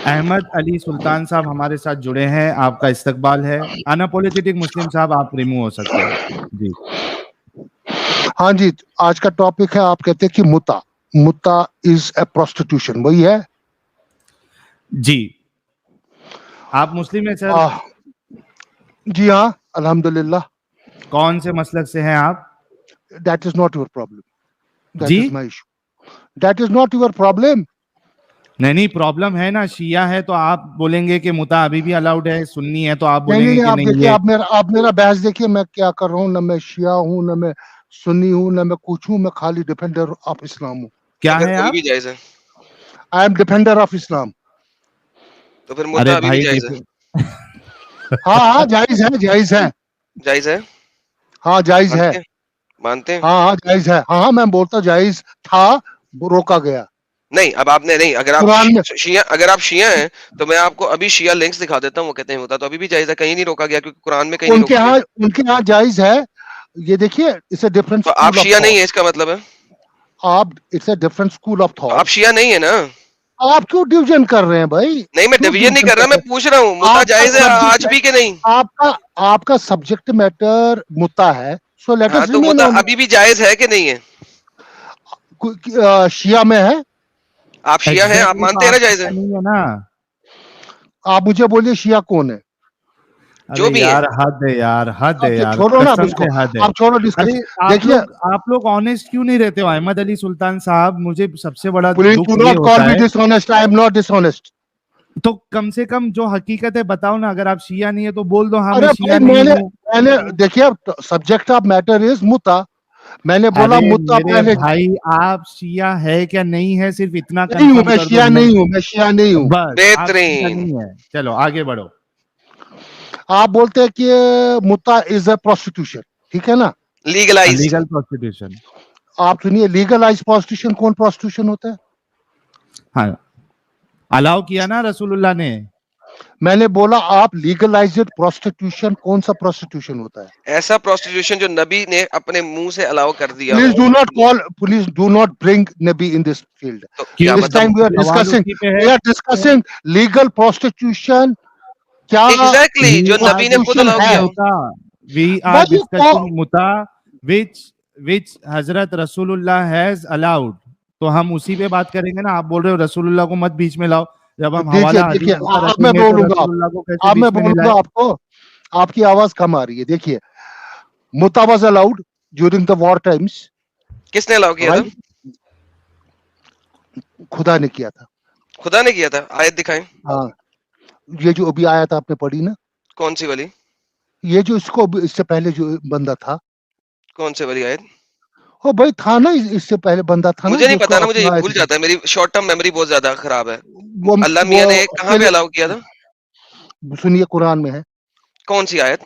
احمد علی سلطان صاحب ہمارے ساتھ جڑے ہیں، آپ کا استقبال ہے. اناپولیٹک مسلم صاحب آپ ریموو ہو سکتے ہیں. جی ہاں جی، آج کا ٹاپک ہے، آپ کہتے ہیں کہ متا از اے پروسٹیٹیوشن، وہی ہے؟ جی آپ مسلم ہیں سر؟ جی ہاں، الحمدللہ. کون سے مسلک سے ہیں آپ؟ That is not your problem, that جی is my issue, that is not your problem. نہیں پرابلم ہے نا. شیعہ ہے تو آپ بولیں گے کہ متا ابھی بھی الاؤڈ ہے، سنی ہے تو آپ بولیں گے نہیں، کہ آپ نہیں دیکھیے، یہ. آپ میرا بحث دیکھیے، میں کیا کر رہا ہوں. نہ میں شیعہ ہوں، نہ میں سنی ہوں، نہ میں کچھ ہوں. میں خالی ڈیفینڈر آف اسلام ہوں. کیا اگر ہے ابھی آپ؟ بھی جائز ہے آئی ایم ڈیفینڈر آف اسلام. تو پھر ارے مدعا ابھی بھی بھائی جائز ہے. ہاں جائز ہے، جائز ہے. جائز ہے، ہاں جائز ہے. مانتے ہیں. ہاں جائز ہے. ہاں میں بولتا جائز تھا، وہ روکا گیا نہیں اب آپ نے نہیں، اگر آپ قرآن میں. شیعہ ہیں تو میں آپ کو ابھی شیعہ لنکس دکھا دیتا ہوں، وہ کہتے ہیں ہوتا تو ابھی بھی جائز ہے، کہیں نہیں روکا گیا، کیونکہ قرآن میں کہیں نہیں ان کے روکا گیا. ہاں جائز ہے. یہ دیکھیے، اٹس اے ڈفرنٹ تو آپ اسکول آف شیعہ نہیں تھاٹ. ہیں اس کا مطلب ہے؟ It's a different school of تو آپ تھاٹ. شیعہ نہیں ہیں نا. آپ کیوں ڈویژن کر رہے ہیں بھائی؟ نہیں میں کیوں ڈویژن نہیں ڈویژن کر رہا، کر میں رہے ہیں؟ پوچھ رہا ہوں مدعا آپ کا جائز ہے آج بھی کہ نہیں. آپ کا سبجیکٹ میٹر متا ہے، سو لیٹ ہاں اس تو ریمین مدعا آن. ابھی بھی جائز ہے کہ نہیں ہے؟ شیعہ میں ہے. آپ شیعہ ہیں، آپ ایگزیکٹلی تو مانتے ہیں نا آپ جائز ہے. نہیں ہے نا. آپ مجھے بولیے شیعہ کون ہے؟ جو ارے بھی ہے. یار حد ہے یار، حد ہے یار، چھوڑو نا اب قسم اس کو، سے حد ہے. آپ چھوڑو ارے ڈسکس. آپ دیکھیے، لوگ آنےسٹ کیوں نہیں رہتے ہو احمد علی سلطان صاحب؟ مجھے سب سے بڑا پلیز دکھ ڈو یہ ناٹ کال ہوتا می ہے. Dishonest. I am not dishonest. تو کم سے کم جو حقیقت ہے بتاؤ نا. اگر آپ شیعہ نہیں ہے تو بول دو ہاں میں ارے شیعہ بھائی، نہیں ہوں. میں نے دیکھیے، سبجیکٹ آف میٹر از متا. میں نے بولا ارے متا میرے پہلے. بھائی آپ شیعہ ہے کیا نہیں ہے، صرف اتنا نہیں ہوں، کنفرم میں کر دو. شیعہ نہیں ہوں، میں شیعہ نہیں ہوں. بس آپ شیعہ بہترین. نہیں ہے. چلو آگے بڑھو. آپ بولتے ہیں کہ متا از اے پروسٹیٹیوشن، ٹھیک ہے نا؟ لیگلائزڈ. Legal prostitution. آپ سنیے، لیگلائز پروسٹیٹیوشن کون پروسٹیٹیوشن ہوتا ہے؟ ہاں الاؤ کیا نا رسول اللہ نے. میں نے بولا آپ لیگلائزڈ پروسٹیٹیوشن کون سا پروسٹیٹیوشن ہوتا ہے؟ ایسا پروسٹیٹیوشن جو نبی نے اپنے منہ سے الاؤ کر دیا please who. Do not call, please do not bring نبی ان دس فیلڈ. تو کیا کیوں دس مطلب؟ ٹائم سوال اسی پہ ہے. We are discussing legal prostitution. کیا ایگزیکٹلی جو We are نبی نے خود پروسٹیٹیوشن الاؤ discussing ہے؟ کیا ہو. muta. We are بھائی discussing muta which حضرت رسول اللہ has allowed. تو ہم اسی پہ بات کریں گے نا. آپ بول رہے ہو رسول اللہ کو مت بیچ میں لاؤ. جب ہم حوالہ دیکھیے، حدیث کا اب رکھیں میں گے تو بولوں گا، رسول اللہ کو کیسے اب میں بیچ میں نہیں بولوں لائے؟ گا آپ کو. آپ کی آواز کم آ رہی ہے. دیکھیے، متا was allowed during the war times, کس نے الاؤ کیا تھا؟ رائٹ؟ خدا نے کیا تھا. خدا نے کیا تھا. آیت دکھائیں. ہاں، یہ جو ابھی آیا تھا آپ نے پڑھی نا، کون سی والی؟ یہ جو اس سے پہلے جو بندہ تھا، کون سی والی آیت؟ وہ بھائی تھا نا، اس سے پہلے بندہ تھا نا مجھے جو نہیں اس پتا کو نا، مجھے یہ اپنا بھول جاتا ہے، میری شارٹ ٹرم میموری بہت زیادہ خراب ہے. اللہ وہ میاں نے کہاں پہ الاؤ کیا تھا؟ سنیے، قرآن میں ہے. کون سی آیت؟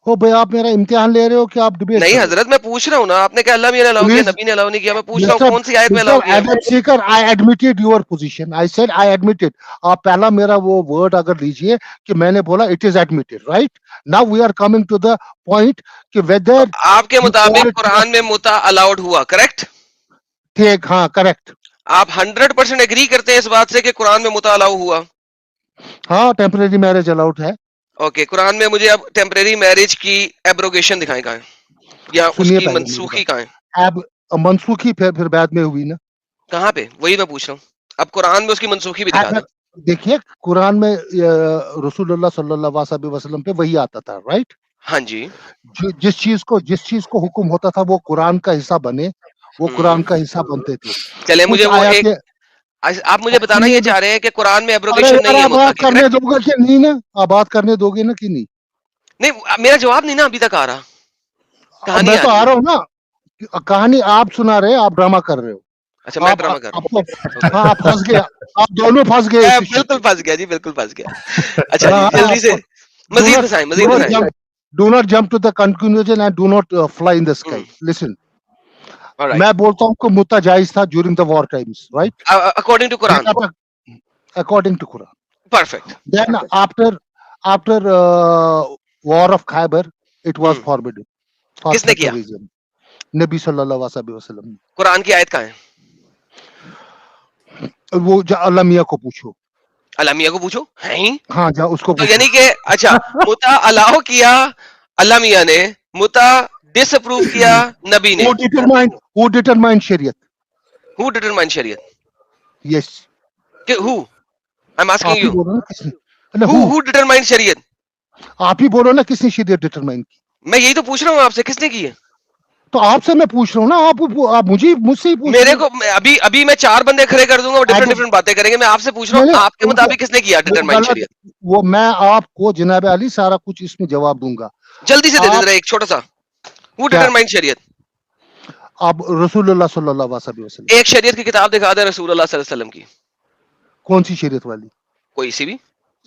او بھائی، آپ میرا امتحان لے رہے ہو کہ آپ ڈبیٹ نہیں کر رہے ہو؟ حضرت میں پوچھ رہا ہوں نا، آپ نے کہا اللہ میاں نے الاؤ کیا، پلیز، نبی نے الاؤ نہیں کیا. میں پوچھ رہا ہوں مسٹر کون سی آیت میں الاؤ کیا. Adam Sikar, I admitted your position. I said I admitted. آپ پہلا میرا وہ ورڈ اگر لیجئے کہ میں نے بولا it is admitted, right? Now we are coming to the point کہ تو ویدر آپ کے مطابق قرآن میں متا الاؤڈ ہوا، کریکٹ؟ ٹھیک، ہاں کریکٹ. آپ 100% ایگری کرتے ہیں اس بات سے کہ قرآن میں متا الاؤ ہوا؟ ہاں، ٹیمپریری میرج الاؤڈ ہے. اوکے، قرآن میں مجھے اب ٹیمپریری میرج کی ایبروگیشن دکھائیں کہاں ہے، یا اس سنیے کی پہلے میری منسوخی بات. کہاں ہے. اب منسوخی پھر بعد میں ہوئی نا. کہاں پہ؟ وہی میں پوچھ رہا ہوں. اب قرآن میں اس کی منسوخی بھی دکھا دیں. دیکھیے، قرآن میں رسول اللہ صلی اللہ علیہ وسلم پہ وہی آتا تھا، رائٹ؟ ہاں جی. جس چیز کو حکم ہوتا تھا وہ قرآن کا حصہ بنے، وہ قرآن کا حصہ بنتے تھے. چلے مجھے کچھ وہ ایک، آیاتیں. آپ مجھے بتانا یہ چاہ رہے ہیں کہ قرآن میں ارے ایبروگیشن یار، نہیں ہے آپ متا بات کی، کرنے کریکٹ؟ دو گے کہ نہیں نا؟ آپ بات کرنے دو گے نا کہ نہیں؟ نہیں میرا جواب نہیں نا ابھی تک آ رہا، کہانی میں آ تو رہی آ ہے. رہا ہوں نا. کہانی آپ سنا رہے، آپ ڈرامہ کر رہے ہو. اچھا میں آپ ڈرامہ کر رہا آپ ہوں. کو، اوکے. ہاں، آپ پھنس گئے. آپ دونوں پھنس گئے اس ایشو بالکل پہ. پھنس گیا جی، بالکل پھنس گیا. اچھا جی ہاں، جلدی سے ڈو مزید ناٹ پھنسائیں، ڈو مزید ناٹ پھنسائیں. Jump do not jump to the conclusion and do not fly in the sky. Listen, alright. میں بولتا ہوں کہ متا جائز تھا during the war times, right? According to Quran. According to Quran. Perfect. Then after war of Khyber, it was forbidden for کس نے certain کیا؟ reason. نبی صلی اللہ علیہ وسلم. قرآن کی آیت کہاں ہے؟ वो अल्लाह मियाँ को पूछो, अल्लाह मियाँ को पूछो, हैं? हाँ जा उसको तो पूछो। यानी कि अच्छा, मुता अलाउ किया अल्लाह मियाँ ने, मुता डिसअप्रूव किया नबी ने। Who determined शरीयत? Who determine शरीयत? Yes. Who? I'm asking आप ही you. बोलो ना किसने, अरे Who determine शरीयत? आप ही बोलो ना किसने शरीयत डिटरमाइन की? मैं यही तो पूछ रहा हूँ आपसे, किसने की है? तो आपसे मैं पूछ रहा हूँ ना, आप मुझसे ही पूछ मेरे रहे को अभी मैं 4 बंदे खड़े कर दूंगा, वो डिफरेंट डिफरेंट बातें करेंगे। मैं आपसे पूछ रहा हूँ, आपके मुताबिक किसने किया डिटरमाइन शरीयत? वो मैं आपको जनाब अली सारा कुछ इसमें जवाब दूंगा। जल्दी से दे दे जरा एक छोटा सा। Who determine शरीयत? आप रसूलुल्लाह सल्लल्लाहु अलैहि वसल्लम। एक शरीयत की किताब दिखा दे रसूलुल्लाह सल्लल्लाहु अलैहि वसल्लम की। कौन सी शरीयत वाली? कोई सी भी,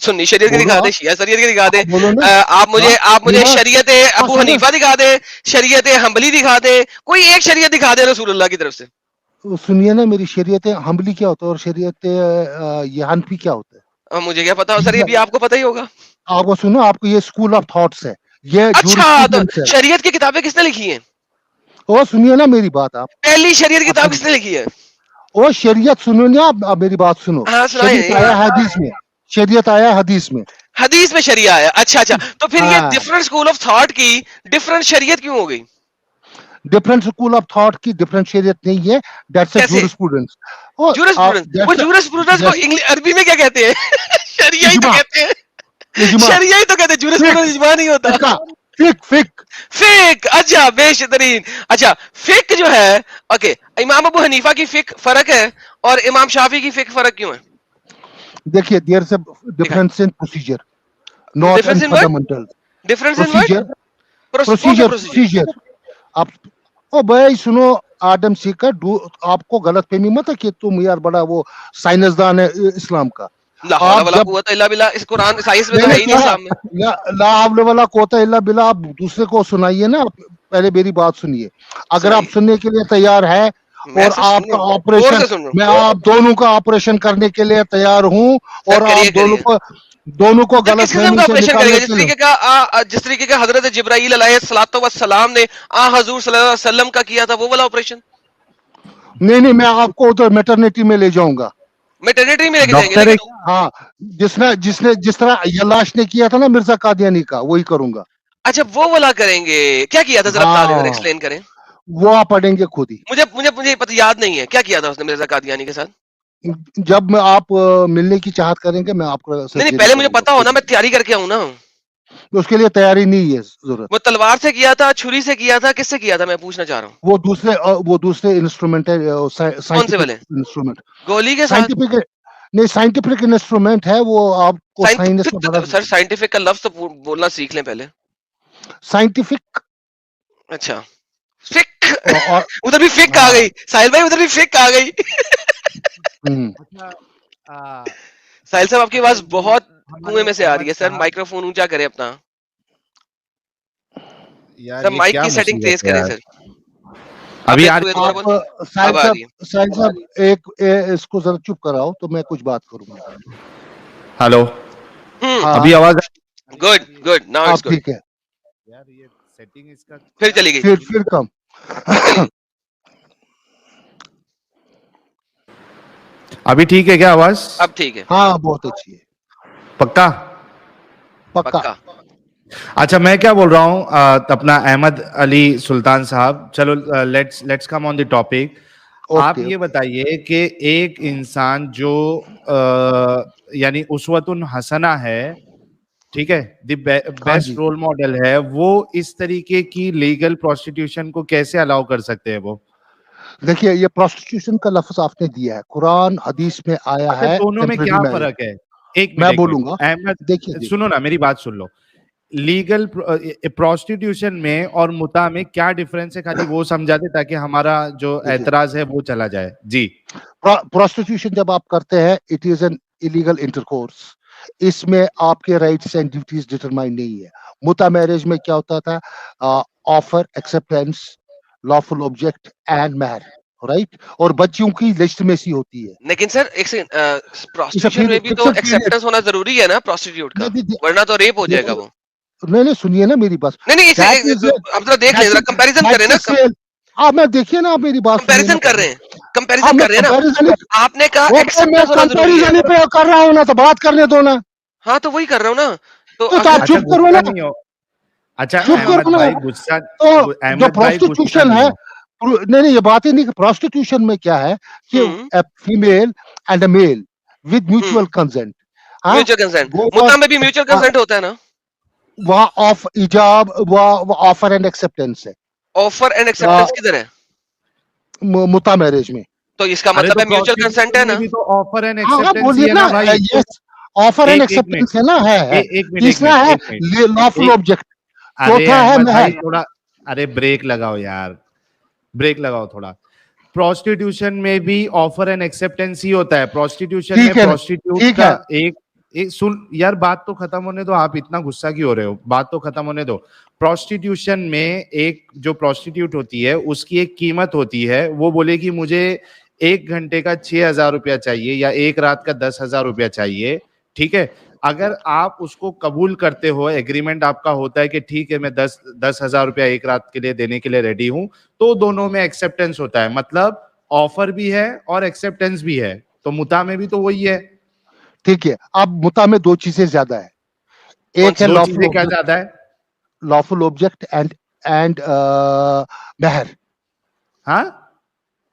सुन्नी शरीयत की बोलो दिखा दे, आप। शिया शरीयत की दिखा दे। बोलो ना। आप मुझे हाँ, शरीयत अबू सुनो। हनीफा दिखा दे, शरीयत हम्बली दिखा दे, कोई एक शरीयत दिखा दे रसूलुल्लाह की तरफ से। सुनिए ना, मेरी शरीयत हम्बली क्या होता है और शरीयत ये हनफी क्या होता है? अब मुझे क्या पता सर, ये भी आपको पता ही होगा। आपको सुनो, आपको ये स्कूल ऑफ थॉट्स है, ये अच्छा, तो jurisprudence है। शरीयत की किताबें किसने लिखी हैं? ओ सुनिए ना मेरी बात, आप पहली शरीयत की किताब किसने लिखी है? ओ शरीयत सुनो ना, आप मेरी बात सुनो। हाँ, सुनाइए। शरीयत आया हदीस में, शरीयत आया हदीस में, हदीस में शरिया है। अच्छा, तो फिर ये हाँ। डिफरेंट स्कूल ऑफ थॉट की डिफरेंट शरीयत क्यों हो गई? डिफरेंट स्कूल ऑफ थॉट की डिफरेंट शरीयत नहीं है, दैट्स अ कैसे? जुरिस्प्रूडेंस। वो जुरिस्प्रूडेंस को अरबी में क्या कहते हैं? शरिया ही तो इजमा। कहते हैं। इजमा। शरिया ही तो कहते हैं, जुरिस्प्रूडेंस इजमा नहीं होता। फिक फिक, अच्छा बेशतरीन। अच्छा, फिक जो है, ओके, इमाम अबू हनीफा की फिक फर्क है और इमाम शाफी की फिक फर्क क्यों है? देखिए, there is a difference in procedure, not in Difference in what? Fundamental difference in what? Procedure. Procedure आप ओ भाई सुनो, आदम सीकर आपको गलत फहमी मत है कि तुम यार बड़ा वो साइंसदान है इस्लाम का। ला हौला वला कुव्वता इल्ला बिल्लाह, इस कुरान साइंस में तो है ही नहीं इस्लाम में। ला हौला वला कुव्वता इल्ला बिल्लाह, आप दूसरे को सुनाइए ना, पहले मेरी बात सुनिए। अगर आप सुनने के लिए तैयार है और आपका ऑपरेशन, मैं आप दोनों का ऑपरेशन करने के लिए तैयार हूँ और आप दोनों को गलत फहमी से निकालने के लिए। जिस तरीके का हजरत जिब्राईल अलैहिस्सलातु वस्सलाम ने हजूर सल्लल्लाहु अलैहि वसल्लम का किया था, वो वाला ऑपरेशन। नहीं, मैं आपको उधर मैटरनिटी में ले जाऊंगा। मैटरनिटी में लेके जाएंगे? हाँ, जिस तरह यलाश ने किया था ना मिर्जा कादियानी का, वही करूंगा। अच्छा, वो वाला करेंगे। क्या किया था, जरा बता दें, एक्सप्लेन करें। वो आप पढ़ेंगे खुद ही। मुझे पता याद नहीं है क्या किया था उसने मिर्जा कादियानी के साथ। जब मैं आप मिलने की चाहत करेंगे, मैं आपको नहीं, पहले मुझे पता हो ना, मैं तैयारी करके आऊं ना। उसके लिए तैयारी नहीं है जरूरत। वो तलवार से किया था, छुरी से किया था, किससे किया था, मैं पूछना चाह रहा हूँ। वो दूसरे इंस्ट्रूमेंट है, कौन से वाले? इंस्ट्रूमेंट गोली के साथ? साइंटिफिक इंस्ट्रूमेंट है वो। आपको साइंस में बड़ा सर, साइंटिफिक का लफ्ज तो बोलना सीख लें पहले। साइंटिफिक। अच्छा, फिक। उधर भी फिक आ गई साहिल भाई, उधर भी फिक आ गई। साहिल साहब, आपकी आवाज बहुत कुएं में से आ रही है सर, माइक्रोफोन ऊंचा करें अपना। सर, माइक की सेटिंग तेज करें सर। अभी साहिल साहब एक इसको जरा चुप कराओ तो मैं कुछ बात करूंगा। हेलो, अभी आवाज? Good, now it's good. ठीक है यार, ये सेटिंग इसका फिर चली गई। फिर कम। अभी ठीक है क्या आवाज? अब ठीक है। हाँ, बहुत अच्छी है। पक्का। अच्छा, मैं क्या बोल रहा हूँ, अपना अहमद अली सुल्तान साहब, चलो let's come on the topic. आप ये बताइए कि एक इंसान जो यानी उसवतुन हसना है, ठीक है, द बेस्ट रोल मॉडल है, वो इस तरीके की लीगल प्रोस्टिट्यूशन को कैसे अलाउ कर सकते हैं? वो देखिए, ये प्रोस्टिट्यूशन का लफ्ज आपने दिया है, कुरान हदीस में आया है। दोनों में क्या फर्क है? एक मैं बोलूंगा, अहमद, देखिए सुनो ना, मेरी बात सुन लो। लीगल प्रोस्टिट्यूशन में और मुता में क्या डिफरेंस है, खाली वो समझा दे ताकि हमारा जो एतराज है वो चला जाए। जी, प्रोस्टिट्यूशन जब आप करते हैं, it is an illegal intercourse. इसमें आपके राइट्स एंड ड्यूटीज डिटरमाइन नहीं है। मुता मैरिज में क्या होता था? Offer, acceptance, lawful object and महर, राइट? और बच्चियों की लेजिटिमेसी होती है। लेकिन सर एक सेकंड, प्रोस्टिट्यूशन में भी तो एक्सेप्टेंस होना जरूरी है ना प्रोस्टिट्यूट का, वरना तो रेप हो जाएगा वो। नहीं, सुनिए ना मेरी बात। नहीं, आप जरा देख लें, जरा कंपैरिजन करें ना। आप मैं देखिए ना, आप मेरी बात कंपैरिजन कर रहे हैं, कंपैरिजन कर रहे हैं ना, आपने कहा एक्सेप्टेंस होना जरूरी है। कंपैरिजन पे कर रहा हूँ ना, तो बात करने दो ना। हाँ तो वही कर रहा हूँ ना, तो तो आप चुप करो ना। अच्छा चुप अहमद करो ना। भाई गुस्सा, तो जो अहमद भाई गुस्सा प्रोस्टिट्यूशन नहीं है, हो। नहीं ये बात ही नहीं। प्रोस्टिट्यूशन में क्या है कि female and a male with mutual consent, mutual consent, मुता में भी म्यूचुअल कंसेंट होता है ना, वहाँ ऑफ इजाब, वहाँ ऑफर एंड एक्सेप्टेंस है। ऑफर एंड एक्सेप्टेंस किधर है? मुता मैरिज में। तो इसका अरे मतलब तो है म्यूचुअल कंसेंट है prostitution में ना। भी तो ऑफर एंड हाँ एक्सेप्टेंस ही बोलिए है ना, ना भाई। यस ऑफर एंड एक मिनट, एक्सेप्टेंस है ना, है एक मिनट, तीसरा है लॉफुल ऑब्जेक्ट, अरे चौथा है अहमद भाई महर। थोड़ा, अरे ब्रेक लगाओ यार, ब्रेक लगाओ थोड़ा। प्रोस्टिट्यूशन में भी ऑफर एंड एक्सेप्टेंस ही होता है। प्रोस्टिट्यूशन में ठीक है, प्रोस्टिट्यूट ठीक का है। एक सुन यार, बात तो खत्म होने दो, आप इतना गुस्सा क्यों हो रहे हो, बात तो खत्म होने दो। प्रोस्टिट्यूशन में एक जो प्रोस्टिट्यूट होती है उसकी एक कीमत होती है, वो बोलेगी मुझे 1 घंटे का 6,000 रुपया चाहिए या एक रात का 10,000 रुपया चाहिए, ठीक है। अगर आप उसको कबूल करते हो, एग्रीमेंट आपका होता है कि ठीक है मैं 10,000 रुपया एक रात के लिए देने के लिए रेडी हूं, तो दोनों में एक्सेप्टेंस होता है, मतलब ऑफर भी है और एक्सेप्टेंस भी है। तो मुता में भी तो वही है। ठीक है, अब मुता में दो चीजें ज्यादा है, एक है दो चीजें क्या ज्यादा है? लॉफुल ऑब्जेक्ट एंड महर। हाँ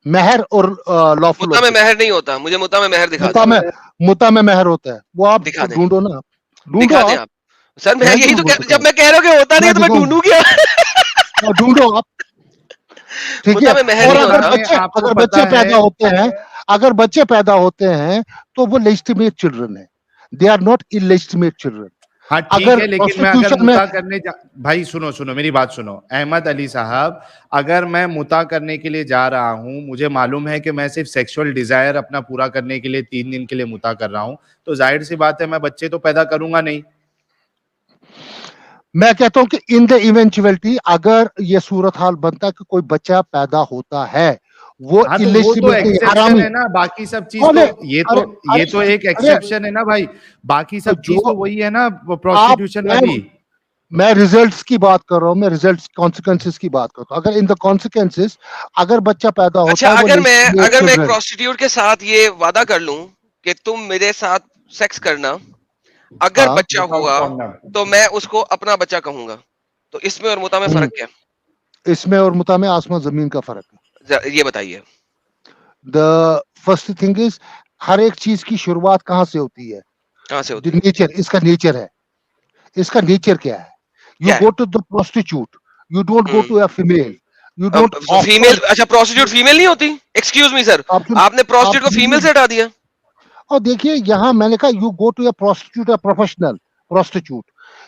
महर और लॉफुल मुता में महर नहीं होता, मुझे मुता में महर दिखा मुता दो। में मुता में महर होता है, वो आप दिखा दें, ढूंढो ना, ढूंढो दिखा दें आप। आप। सर मैं मैं यही तो ढूंढूं जब मैं कह रहा हूँ कि होता नहीं है तो मैं ढूंढूं क्या? ढूंढो आप, ठीक मुता है। में महर और नहीं अगर होता। अगर बच्चे पैदा होते हैं, अगर बच्चे पैदा होते हैं तो वो लेजिटिमेट चिल्ड्रन है, they are not illegitimate children. हाँ ठीक अगर है, लेकिन मैं अगर मुता करने भाई सुनो सुनो मेरी बात सुनो अहमद अली साहब, अगर मैं मुता करने के लिए जा रहा हूं, मुझे मालूम है कि मैं सिर्फ सेक्सुअल डिजायर अपना पूरा करने के लिए 3 दिन के लिए मुता कर रहा हूं, तो जाहिर सी बात है मैं बच्चे तो पैदा करूंगा नहीं। मैं कहता हूं कि इन द इवेंचुअलिटी अगर ये सूरत हाल बनता है कि कोई बच्चा पैदा होता है, वो हाँ तो वो तो एक्सेप्शन है ना, बाकी सब चीज तो ये तो एक एक्सेप्शन है ना भाई, बाकी सब चीज तो वही है ना प्रोस्टिट्यूशन में भी। मैं रिजल्ट्स की बात कर रहा हूं, मैं रिजल्ट्स कॉन्सिक्वेंसेस की बात करता हूं। अगर इन द कॉन्सिक्वेंसेस अगर बच्चा पैदा होता अच्छा, है, अगर मैं एक प्रोस्टिट्यूट के साथ ये वादा कर लूं कि तुम मेरे साथ सेक्स करना, अगर बच्चा हुआ तो मैं उसको अपना बच्चा कहूंगा, तो इसमें और मुता में फर्क क्या? इसमें और मुता में आसमान जमीन का फर्क है। ये बताइए। द फर्स्ट थिंग इज, हर एक चीज की शुरुआत कहां से होती है? कहां से होती है? नेचर, इसका नेचर है। इसका नेचर क्या है? You go to the prostitute, you don't go to a female, you don't female. अच्छा प्रोस्टिट्यूट फीमेल नहीं होती? एक्सक्यूज मी सर, आपने प्रोस्टिट्यूट को फीमेल से हटा दिया। और देखिए यहाँ मैंने कहा you go to a prostitute, a professional prostitute.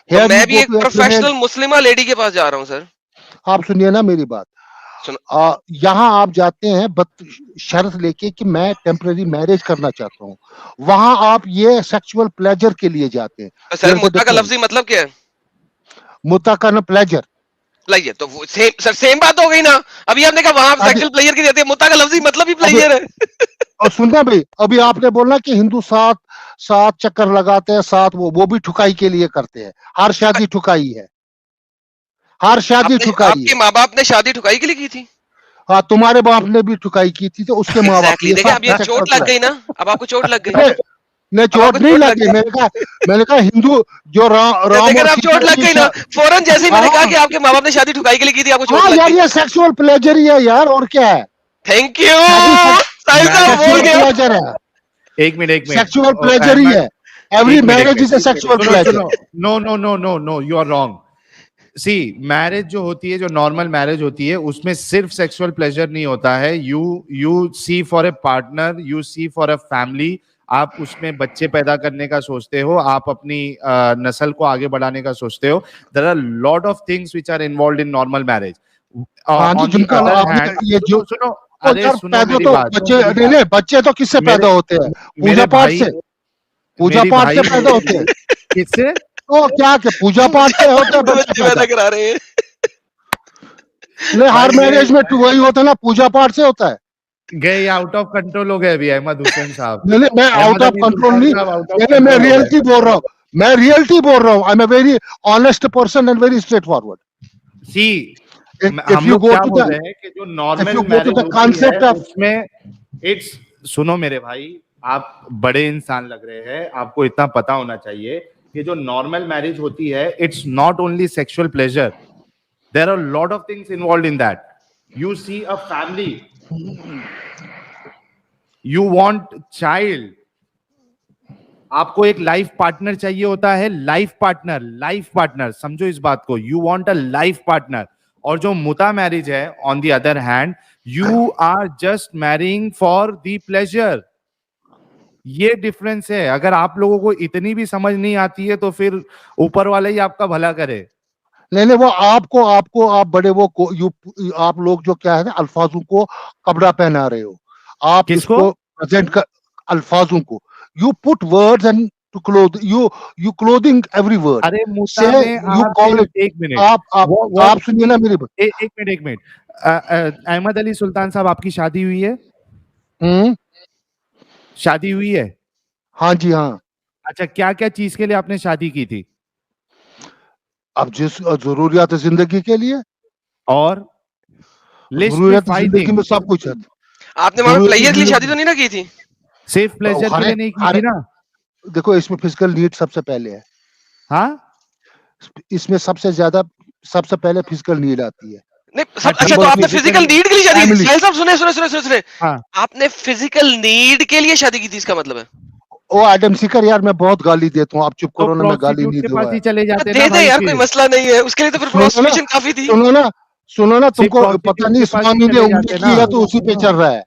तो मैं भी एक प्रोफेशनल मुस्लिमा लेडी के पास जा रहा हूँ सर। आप सुनिए ना मेरी बात, यहाँ आप जाते हैं शर्त लेके कि मैं टेम्पररी मैरिज करना चाहता हूँ, वहां आप ये सेक्सुअल प्लेजर के लिए जाते हैं। सर मुता का लफ्जी मतलब क्या है? मुता का प्लेजर लाइए, तो वो सेम बात हो गई ना। अभी आपने कहा वहां सेक्सुअल प्लेजर के लिए जाते हैं, मुता का लफ्जी मतलब ही प्लेजर है। और सुनना भाई, अभी आपने बोला कि हिंदू सात चक्कर लगाते हैं, सात वो भी ठुकाई के लिए करते हैं। हर शादी ठुकाई है, हर शादी ठुकाई। आपके माँ बाप ने शादी ठुकाई के लिए की थी? हाँ, तुम्हारे बाप ने भी ठुकाई की थी, तो उसके माँ बाप देखिए अब ये चोट लग गई ना, अब आपको चोट लग गई। नहीं चोट नहीं लगी, मैंने कहा हिंदू जो राम आप चोट लग गई ना फौरन, जैसे मैंने कहा कि आपके माँ बाप ने शादी ठुकाई के लिए की थी, आपको चोट लग गई। यार ये सेक्सुअल प्लेजर ही है यार, और क्या है? थैंक यू बोल गया। एक मिनट सेक्सुअल प्लेजर ही है, every marriage is a sexual pleasure. No no no no no, you are wrong. See marriage जो होती है, जो नॉर्मल मैरिज होती है, उसमें सिर्फ सेक्सुअल प्लेजर नहीं होता है। You see for a partner, you see for a family. आप उसमें बच्चे पैदा करने का सोचते हो, आप अपनी नस्ल को आगे बढ़ाने का सोचते हो। There are lot of things which are involved in normal marriage. सुनो, अरे सुनो मेरी बात। बच्चे तो किससे पैदा होते हैं? पूजा पाठ से, पूजा पाठ से पैदा होते हैं। किससे? तो क्या के पूजा पाठ से होता है बच्चे पैदा करा रहे हैं? हर मैरिज में वही होता है ना, पूजा पाठ से होता है। गए आउट ऑफ कंट्रोल हो गए अभी अहमद हुसैन साहब। नहीं, मैं आउट ऑफ कंट्रोल नहीं, मैं रियलिटी बोल रहा हूँ, मैं रियलिटी बोल रहा हूँ। I am a very honest person and very straightforward. See if you go to the जो नॉर्मल मैरिज concept of उसमें सुनो मेरे भाई, आप बड़े इंसान लग रहे हैं, आपको इतना पता होना चाहिए कि जो नॉर्मल मैरिज होती है, it's not only sexual pleasure, there are lot of things involved in that. You see a family, you want child, आपको एक लाइफ पार्टनर चाहिए होता है, लाइफ पार्टनर समझो इस बात को, you want a life partner. और जो मुता मैरिज है, on the other hand, you are just marrying for the pleasure. ये डिफरेंस है. अगर आप लोगों को इतनी भी समझ नहीं आती है तो फिर ऊपर वाला ही आपका भला करे. नहीं वो आपको आप बड़े वो आप लोग जो क्या है ना, अल्फाजों को कपड़ा पहना रहे हो. आप इसको प्रेजेंट कर अल्फाजों को, you put words and to cloth you clothing every word. अरे मुता में यू कॉल इट. एक मिनट, आप सुनिए ना मेरी बात. एक मिनट. अहमद अली सुल्तान साहब, आपकी शादी हुई है? शादी हुई है? हाँ जी हाँ. अच्छा, क्या क्या चीज के लिए आपने शादी की थी? अब जिस जरूरियात जिंदगी के लिए, और जरूरियात जिंदगी में सब कुछ है. आपने प्लेजर के लिए शादी तो नहीं ना की थी? सिर्फ प्लेजर के लिए नहीं की थी ना? देखो इसमें फिजिकल नीड सबसे पहले है. हाँ, इसमें सबसे पहले फिजिकल नीड आती है. नहीं अच्छा, तो आपने फिजिकल नीड के लिए शादी की? साहिल साहब सुने, आपने फिजिकल नीड के लिए शादी की थी, इसका मतलब है? ओ एडम सीकर, यार मैं बहुत गाली देता हूँ, आप चुप करो ना. मैं गाली नहीं दूंगा. चले जाते दे दे यार, कोई मसला नहीं है, उसके लिए तो फिर प्रोस्टिट्यूशन काफी थी. सुनो ना, तुमको पता नहीं स्वामी ने उंगली की है तो उसी पे चल रहा है.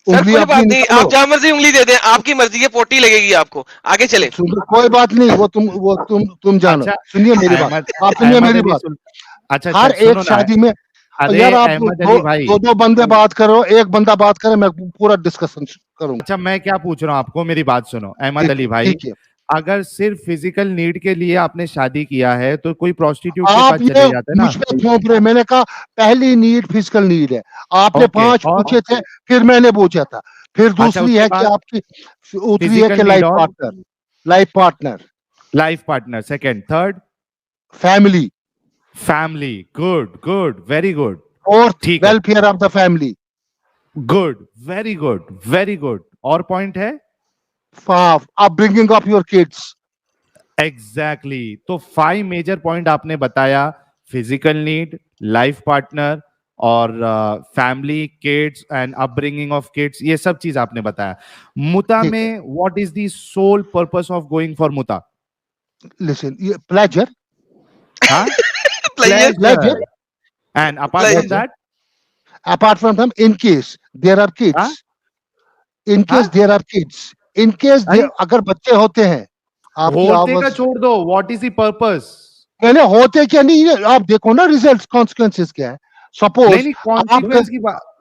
सर कोई बात नहीं, आप जहाँ मर्जी उंगली दे दें, आपकी मर्जी है, पोटी लगेगी आपको. आगे चले. कोई बात नहीं, वो तुम जानो. सुनिए मेरी बात, आप सुनिए मेरी बात. अच्छा, हर एक शादी में यार आप दो बंदे बात करो, एक बंदा बात करे, मैं पूरा डिस्कशन करूंगा. अच्छा, मैं क्या पूछ रहा हूँ आपको, मेरी बात सुनो. अहमद अली भाई, अगर सिर्फ फिजिकल नीड के लिए आपने शादी किया है तो कोई प्रोस्टिट्यूट के पास चले जाते हैं ना? मुझ पे थोप रहे. मैंने कहा पहली नीड फिजिकल नीड है. आपने 5 पूछे थे, फिर मैंने पूछा था. फिर दूसरी है कि आपकी उतरी है कि life partner. Second, third, family. Good, very good. Fourth, welfare of the family. Good, very good. और पॉइंट है upbringing of your kids. Exactly. तो 5 मेजर पॉइंट आपने बताया: फिजिकल नीड, लाइफ पार्टनर, और family, kids and upbringing of kids. ये सब चीज आपने बताया. मुता में what is the sole purpose of going for मुता? Listen, pleasure. हाँ, pleasure. And apart from that, in case there are kids, in case अगर बच्चे होते हैं, होते का छोड़ दो, व्हाट इज द पर्पस? नहीं होते क्या नहीं, आप देखो ना रिजल्ट, कॉन्सिक्वेंसेस क्या है. सपोज कॉन्सिक्वेंस की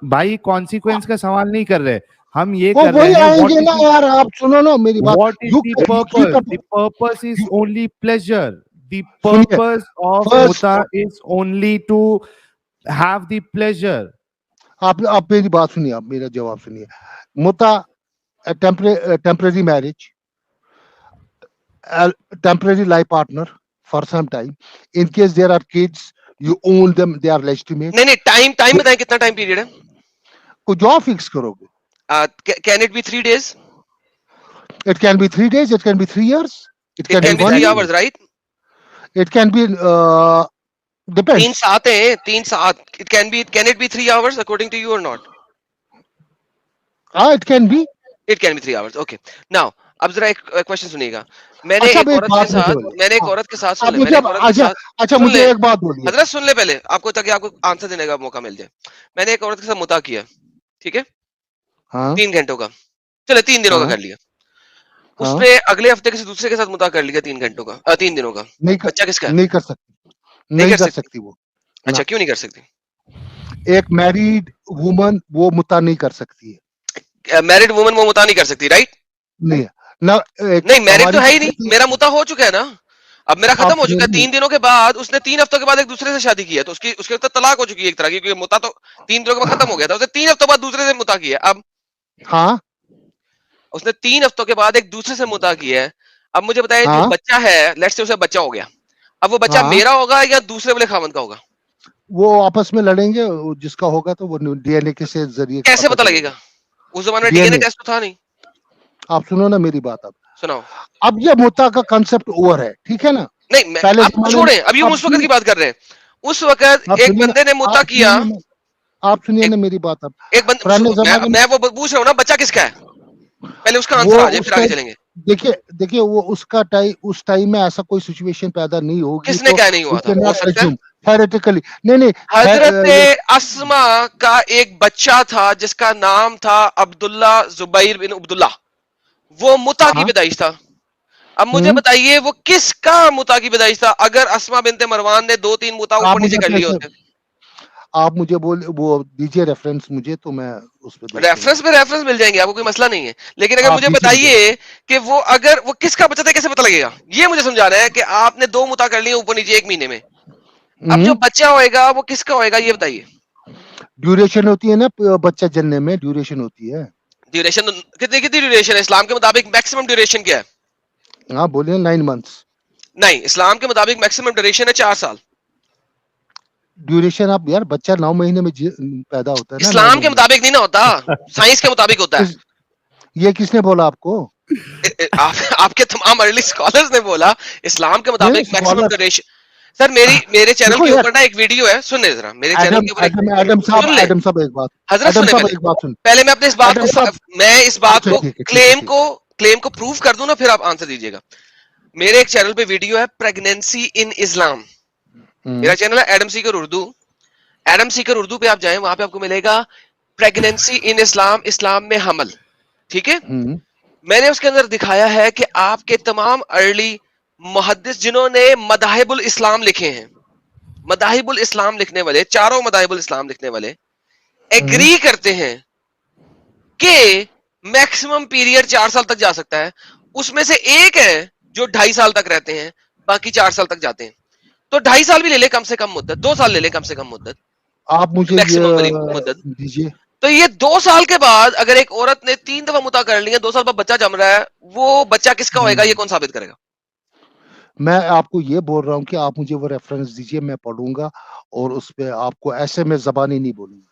भाई, कॉन्सिक्वेंस का सवाल नहीं कर रहे हम, ये कर रहे हैं आएंगे ना यार. आप सुनो ना मेरी बात. What is the purpose? The purpose is only pleasure. The purpose of मुता is only to have the pleasure. आप मेरी बात सुनिए, आप मेरा जवाब सुनिए. मुता, temporary marriage, temporary life partner for some time. In case there are kids, you own them, they are legitimate. नहीं, टाइम बताएं, कितना टाइम पीरियड है? को जॉब फिक्स करोगे. Can it be 3 days? It can be 3 days, it can be 3 years, it can be 3 hours, right? It can be depends. 3 सात है, 3 सात. Can it be 3 hours according to you or not? It can be 3 hours. Okay. Now, अब जरा एक question सुनिएगा. मैंने एक औरत के साथ अच्छा मुझे एक बात बोलिए. हजरत सुन ले पहले, ताकि आपको आंसर देने का मौका मिल जाए. मैंने एक औरत के साथ मुता किया, ठीक है? 3 घंटों का, चले 3 दिनों का कर लिया. उसने अगले हफ्ते किसी दूसरे के साथ मुता कर लिया 3 घंटों का, 3 दिनों का. बच्चा किसका? नहीं कर सकती वो. अच्छा, क्यों नहीं कर सकती? एक मैरिड वुमन वो मुता नहीं कर सकती है. मैरिड वुमन वो मुता नहीं कर सकती, राइट? नहीं, मैरिड तो है ही नहीं. मेरा मुता हो चुका है ना, अब मेरा खत्म हो चुका है. 3 दिनों के बाद उसने 3 हफ्तों के बाद एक दूसरे से शादी की है, तो उसके तो तलाक हो चुकी है एक तरह की, क्योंकि मुता तो 3 दिनों के बाद खत्म हो गया था. उसने 3 हफ्तों बाद दूसरे से मुता किया. अब उसने 3 हफ्तों के बाद एक दूसरे से मुता किया है. अब मुझे बताइए, जो बच्चा है, लेट्स से उसे बच्चा हो गया, अब वो बच्चा मेरा होगा या दूसरे वाले खामन का होगा? वो आपस में लड़ेंगे, जिसका होगा तो वो डीएनए के जरिए. कैसे पता लगेगा? उस जमाने में डीएनए टेस्ट तो था नहीं। आप सुनो ना मेरी बात, अब सुनाओ। अब ये मुता का कंसेप्ट ओवर है, ठीक है ना? नहीं पहले आप छोड़ें, अभी हम उस वक्त की बात कर रहे हैं। उस वक्त एक बंदे ने मुता किया। आप सुनिए ना मेरी बात, अब एक बंदे, मैं वो पूछ रहा हूँ ना, बच्चा किसका है, पहले उसका आंसर आ जाए, फिर आगे चलेंगे। देखिए वो उस टाइम में ऐसा कोई सिचुएशन पैदा नहीं होगी। किसने क्या नहीं हुआ था? हो सकता है थ्योरेटिकली। नहीं, हजरत अस्मा का एक बच्चा था जिसका नाम था अब्दुल्ला जुबैर बिन अब्दुल्ला, वो मुता की पैदाइश था। अब मुझे बताइए वो किसका मुता की पैदाइश था? अगर अस्मा बिनते मरवान ने 2-3 मुता ऊपर नीचे कर लिए होते। आप मुझे वो दीजिए रेफरेंस मुझे, तो मैं उस पे रेफरेंस मिल जाएंगे आपको, कोई मसला नहीं है। लेकिन अगर मुझे बताइए कि वो अगर वो किसका बच्चा था, कैसे पता लगेगा? ये मुझे समझा रहा है कि आपने 2 मुता कर लिए ऊपर नीचे 1 महीने में। अब जो बच्चा होएगा वो किसका होएगा, ये बताइए। ड्यूरेशन होती है ना बच्चा जनने में, ड्यूरेशन होती है। ड्यूरेशन कितनी ड्यूरेशन है इस्लाम के मुताबिक? मैक्सिमम ड्यूरेशन क्या है? हाँ बोलिए, 9 मंथ्स। नहीं, इस्लाम के मुताबिक मैक्सिमम ड्यूरेशन है 4 साल। ड्यूरेशन आप यार, बच्चा 9 महीने में पैदा होता है ना। इस्लाम के मुताबिक नहीं ना होता, साइंस के मुताबिक होता है। ये किसने बोला आपको? आपके तमाम अर्ली स्कॉलर्स ने बोला इस्लाम के मुताबिक मैक्सिमम ड्यूरेशन। सर मेरे चैनल के ऊपर ना एक वीडियो है, सुनिए जरा मेरे चैनल के ऊपर। एडम साहब एक बात, हजरत सुने पहले मैं अपने इस बात को क्लेम को प्रूव कर दूं ना, फिर आप आंसर दीजिएगा। मेरे एक चैनल पे वीडियो है प्रेगनेंसी इन इस्लाम, मेरा चैनल है एडम सीकर उर्दू। एडम सीकर उर्दू पे आप जाएं, वहां पे आपको मिलेगा प्रेगनेंसी इन इस्लाम, इस्लाम में हमल, ठीक है। मैंने उसके अंदर दिखाया है कि आपके तमाम अर्ली मुहद्दिस जिन्होंने मदाहिबुल इस्लाम लिखे हैं, मदाहिबुल इस्लाम लिखने वाले, चारों मदाहिबुल इस्लाम लिखने वाले एग्री करते हैं कि मैक्सिमम पीरियड 4 साल तक जा सकता है। उसमें से एक है जो 2.5 साल तक रहते हैं, बाकी 4 साल तक जाते हैं। तो 2.5 साल भी ले ले कम से कम मुद्दत, 2 साल ले ले कम से कम मुद्दत, आप मुझे मुद्दत दीजिए। तो ये 2 साल के बाद अगर एक औरत ने 3 दफा मुता कर लिया, 2 साल बाद बच्चा जम रहा है, वो बच्चा किसका होएगा, ये कौन साबित करेगा? मैं आपको ये बोल रहा हूँ कि आप मुझे वो रेफरेंस दीजिए, मैं पढ़ूंगा और उस पे आपको ऐसे में ज़बानी नहीं बोलूंगा।